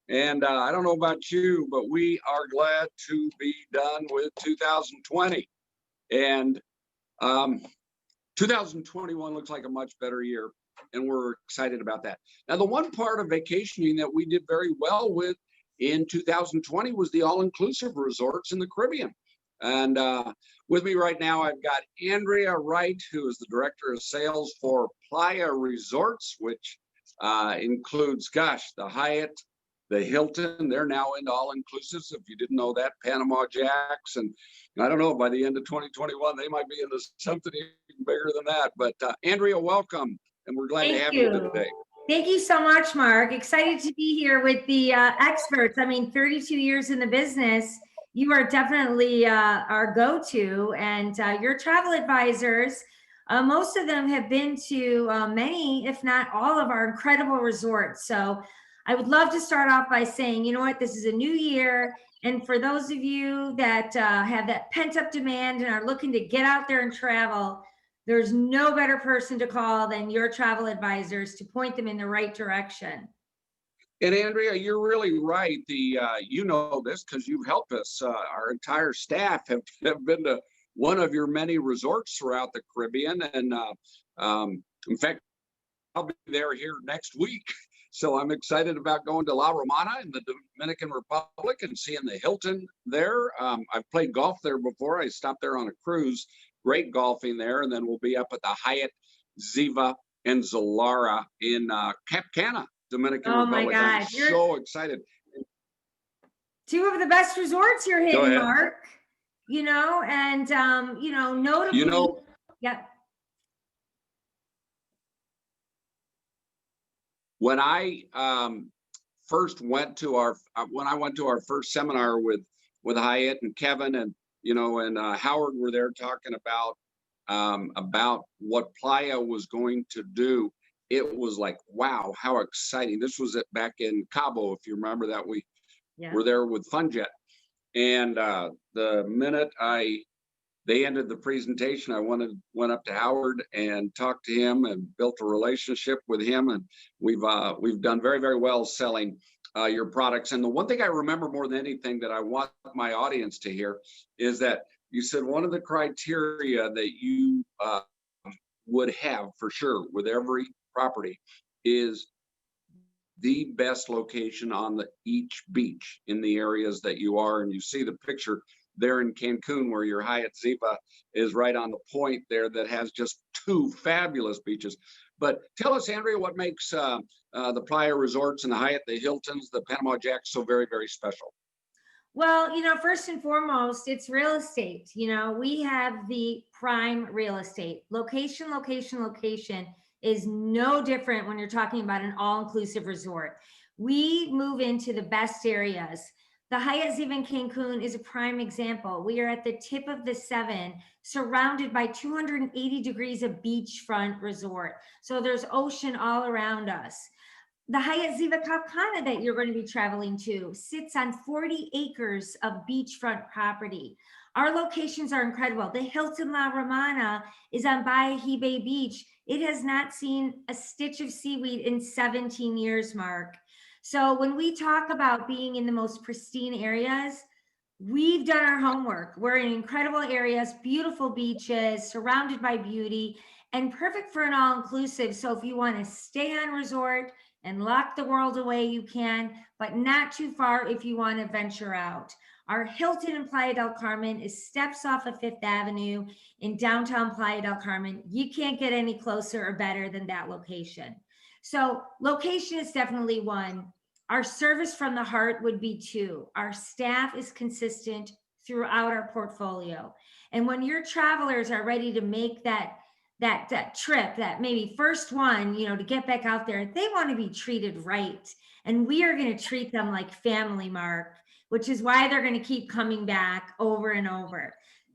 And I don't know about you, but we are glad to be done with 2020. And um, 2021 looks like a much better year, and we're excited about that. Now, the one part of vacationing that we did very well with in 2020 was the all-inclusive resorts in the Caribbean. And with me right now, I've got Andrea Wright, who is the Director of Sales for Playa Resorts, which includes, gosh, the Hyatt, the Hilton. They're now into all-inclusives. If you didn't know that, Panama Jacks, and I don't know, by the end of 2021, they might be into something even bigger than that. But Andrea, welcome, and we're glad to have you today. Thank you so much, Mark. Excited to be here with the experts. I mean, 32 years in the business, you are definitely our go-to, and your travel advisors, most of them have been to many, if not all, of our incredible resorts. So I would love to start off by saying, you know what, this is a new year. And for those of you that have that pent-up demand and are looking to get out there and travel, there's no better person to call than your travel advisors to point them in the right direction. And Andrea, you're really right. You know this because you've helped us. Our entire staff have been to one of your many resorts throughout the Caribbean. And in fact, I'll be there here next week. So I'm excited about going to La Romana in the Dominican Republic and seeing the Hilton there. I've played golf there before. I stopped there on a cruise. Great golfing there. And then we'll be up at the Hyatt, Ziva, and Zilara in Cap Cana, Dominican Republic. Oh my God. I'm so excited. Two of the best resorts you're hitting, Mark. You know, and you know, notably, yeah. When I first went to our first seminar with Hyatt and Kevin and Howard were there talking about what Playa was going to do, it was like, wow, how exciting. This was back in Cabo, if you remember that we were there with FunJet. And the minute they ended the presentation, I went up to Howard and talked to him and built a relationship with him. And we've done very, very well selling your products. And the one thing I remember more than anything that I want my audience to hear is that you said one of the criteria that you would have for sure with every property is the best location on each beach in the areas that you are. And you see the picture there in Cancun where your Hyatt Ziva is right on the point there that has just two fabulous beaches. But tell us, Andrea, what makes the Playa Resorts and the Hyatt, the Hiltons, the Panama Jacks so very, very special? Well, you know, first and foremost, it's real estate. You know, we have the prime real estate. Location, location, location is no different when you're talking about an all-inclusive resort. We move into the best areas. The Hyatt Ziva in Cancun is a prime example. We are at the tip of the seven, surrounded by 280 degrees of beachfront resort. So there's ocean all around us. The Hyatt Ziva Cap Cana that you're going to be traveling to sits on 40 acres of beachfront property. Our locations are incredible. The Hilton La Romana is on Bayahi Bay Beach. It has not seen a stitch of seaweed in 17 years, Mark. So when we talk about being in the most pristine areas, we've done our homework. We're in incredible areas, beautiful beaches, surrounded by beauty, and perfect for an all-inclusive. So if you want to stay on resort and lock the world away, you can, but not too far if you want to venture out. Our Hilton in Playa del Carmen is steps off of Fifth Avenue in downtown Playa del Carmen. You can't get any closer or better than that location. So location is definitely one. Our service from the heart would be two. Our staff is consistent throughout our portfolio. And when your travelers are ready to make that trip, that maybe first one, you know, to get back out there, they want to be treated right. And we are going to treat them like family, Mark, which is why they're going to keep coming back over and over.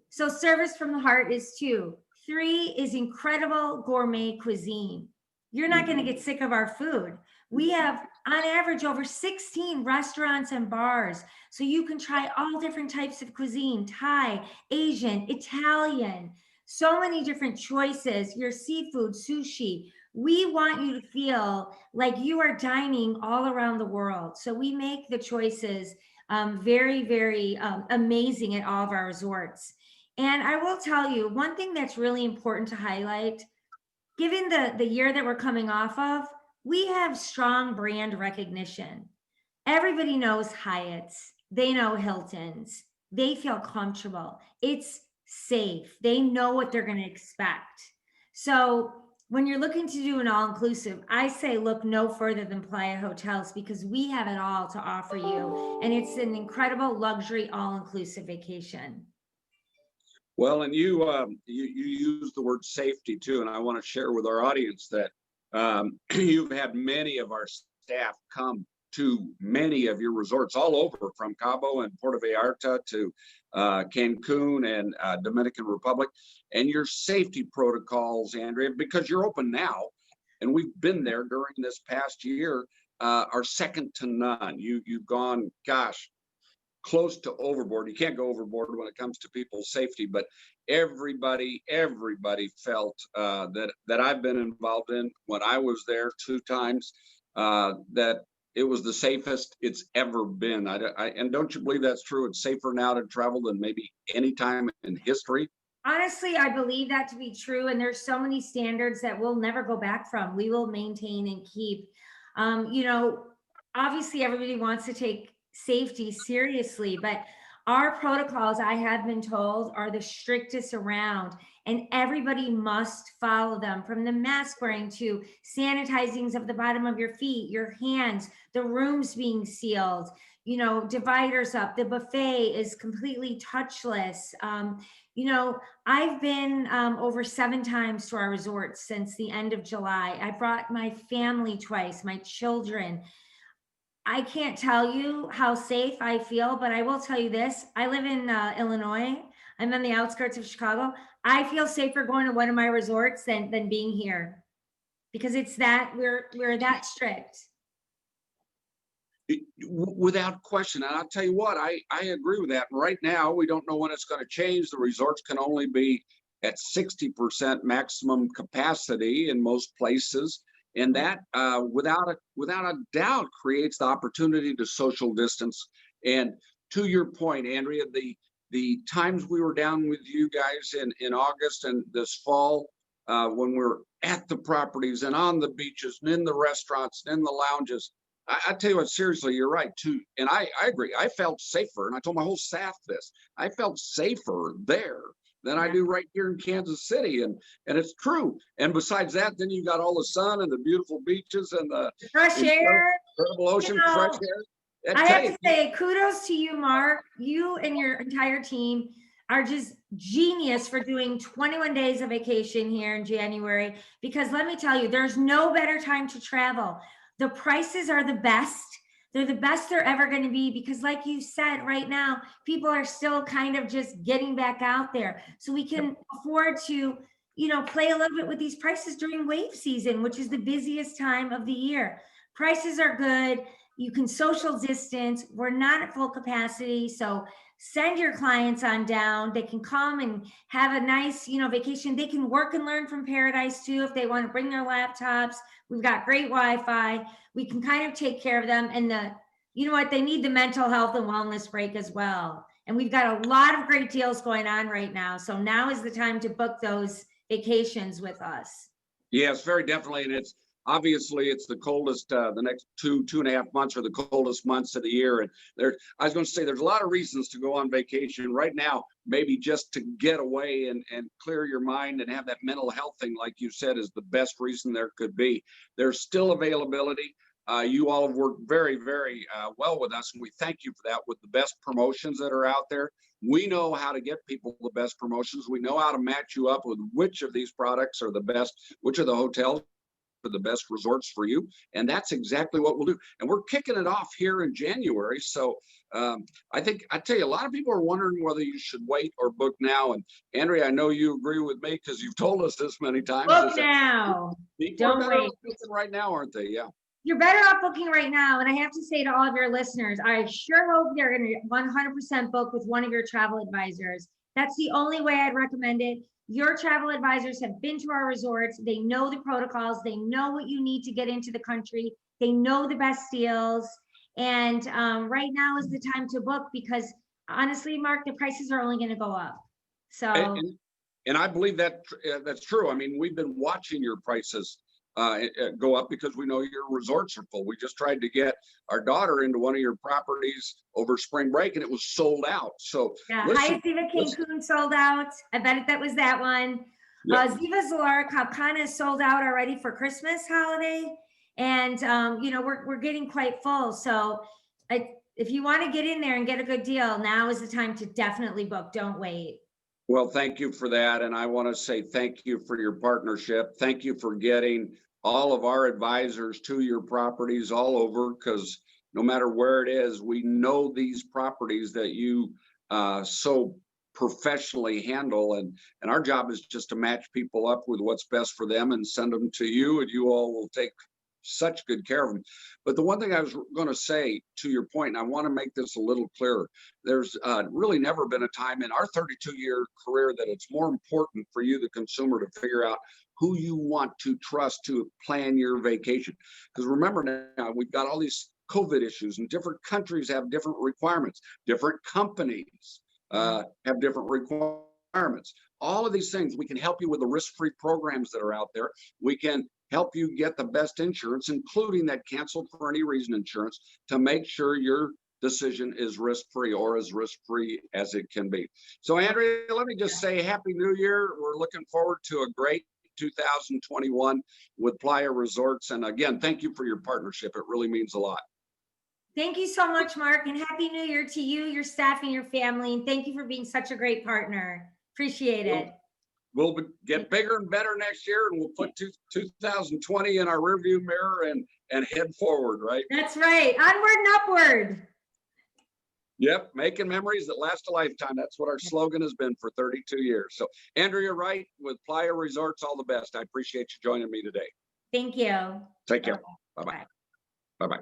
So service from the heart is two. Three is incredible gourmet cuisine. You're not going to get sick of our food. We have, on average, over 16 restaurants and bars. So you can try all different types of cuisine, Thai, Asian, Italian, so many different choices, your seafood, sushi, We want you to feel like you are dining all around the world. So we make the choices very, very amazing at all of our resorts. And I will tell you one thing that's really important to highlight, given the year that we're coming off of, we have strong brand recognition. Everybody knows Hyatt's, they know Hilton's, they feel comfortable. It's safe. They know what they're going to expect. So when you're looking to do an all-inclusive, I say look no further than Playa Hotels, because we have it all to offer you. And it's an incredible luxury all-inclusive vacation. Well, and you use the word safety too, and I want to share with our audience that you've had many of our staff come to many of your resorts all over, from Cabo and Puerto Vallarta to Cancun and Dominican Republic, and your safety protocols, Andrea, because you're open now, and we've been there during this past year, are second to none. You've gone, gosh, close to overboard. You can't go overboard when it comes to people's safety, but everybody felt that I've been involved in when I was there 2 times, that it was the safest it's ever been. And don't you believe that's true? It's safer now to travel than maybe any time in history. Honestly, I believe that to be true. And there's so many standards that we'll never go back from. We will maintain and keep. You know, obviously, everybody wants to take safety seriously, but our protocols, I have been told, are the strictest around, and everybody must follow them, from the mask wearing to sanitizings of the bottom of your feet, your hands, the rooms being sealed, you know, dividers up. The buffet is completely touchless. You know, I've been over 7 times to our resorts since the end of July. I brought my family twice, my children. I can't tell you how safe I feel, but I will tell you this. I live in Illinois. I'm on the outskirts of Chicago. I feel safer going to one of my resorts than being here, because it's that we're that strict. Without question. And I'll tell you what, I agree with that. Right now, we don't know when it's going to change. The resorts can only be at 60% maximum capacity in most places. And that, without a doubt, creates the opportunity to social distance. And to your point, Andrea, the times we were down with you guys in August and this fall, when we're at the properties and on the beaches and in the restaurants and in the lounges, I tell you what, seriously, you're right too. And I agree. I felt safer, and I told my whole staff this. I felt safer there than I do right here in Kansas City. And it's true. And besides that, then you got all the sun and the beautiful beaches and the fresh air, incredible ocean, you know, fresh air. I have to say kudos to you, Mark. You and your entire team are just genius for doing 21 days of vacation here in January, because let me tell you, there's no better time to travel. The prices are the best. They're the best they're ever going to be, because like you said, right now, people are still kind of just getting back out there. So we can afford to, you know, play a little bit with these prices during wave season, which is the busiest time of the year. Prices are good. You can social distance. We're not at full capacity. So send your clients on down. They can come and have a nice, you know, vacation. They can work and learn from Paradise too if they want to bring their laptops. We've got great Wi-Fi. We can kind of take care of them. And you know what, they need the mental health and wellness break as well. And we've got a lot of great deals going on right now. So now is the time to book those vacations with us. Yes, very definitely. And it's obviously it's the coldest, the next 2.5 months are the coldest months of the year. And I was going to say, there's a lot of reasons to go on vacation right now, maybe just to get away and clear your mind and have that mental health thing, like you said, is the best reason there could be. There's still availability. You all have worked very, very well with us, and we thank you for that, with the best promotions that are out there. We know how to get people the best promotions. We know how to match you up with which of these products are the best, which of the hotels are the best resorts for you. And that's exactly what we'll do. And we're kicking it off here in January. So I tell you, a lot of people are wondering whether you should wait or book now. And Andrea, I know you agree with me because you've told us this many times. Book now. Don't wait. Right now, aren't they? Yeah. You're better off booking right now. And I have to say to all of your listeners, I sure hope they're going to 100% book with one of your travel advisors. That's the only way I'd recommend it. your travel advisors have been to our resorts. They know the protocols. They know what you need to get into the country. They know the best deals. And right now is the time to book, because honestly, Mark, the prices are only going to go up. So, and I believe that that's true. I mean, we've been watching your prices go up because we know your resorts are full. We just tried to get our daughter into one of your properties over spring break, and it was sold out. So yeah, listen, Ziva Cancun sold out. I bet that was that one. Yep. Ziva Zolara Cap is sold out already for Christmas holiday. And, we're getting quite full. So if you want to get in there and get a good deal, now is the time to definitely book. Don't wait. Well, thank you for that. And I want to say thank you for your partnership. Thank you for getting all of our advisors to your properties all over, because no matter where it is, we know these properties that you so professionally handle. And our job is just to match people up with what's best for them and send them to you, and you all will take such good care of them. But the one thing I was going to say to your point, and I want to make this a little clearer, there's really never been a time in our 32-year career that it's more important for you, the consumer, to figure out who you want to trust to plan your vacation. Because remember, now we've got all these COVID issues, and different countries have different requirements. Different companies have different requirements. All of these things, we can help you with the risk-free programs that are out there. We can help you get the best insurance, including that canceled for any reason insurance, to make sure your decision is risk-free, or as risk-free as it can be. So Andrea, let me just say Happy New Year. We're looking forward to a great 2021 with Playa Resorts. And again, thank you for your partnership. It really means a lot. Thank you so much, Mark, and Happy New Year to you, your staff, and your family. And thank you for being such a great partner. Appreciate it. We'll get bigger and better next year, and we'll put 2020 in our rearview mirror and head forward, right? That's right. Onward and upward. Yep, making memories that last a lifetime. That's what our slogan has been for 32 years. So Andrea Wright with Playa Resorts, all the best. I appreciate you joining me today. Thank you. Take care. Bye-bye. Bye-bye.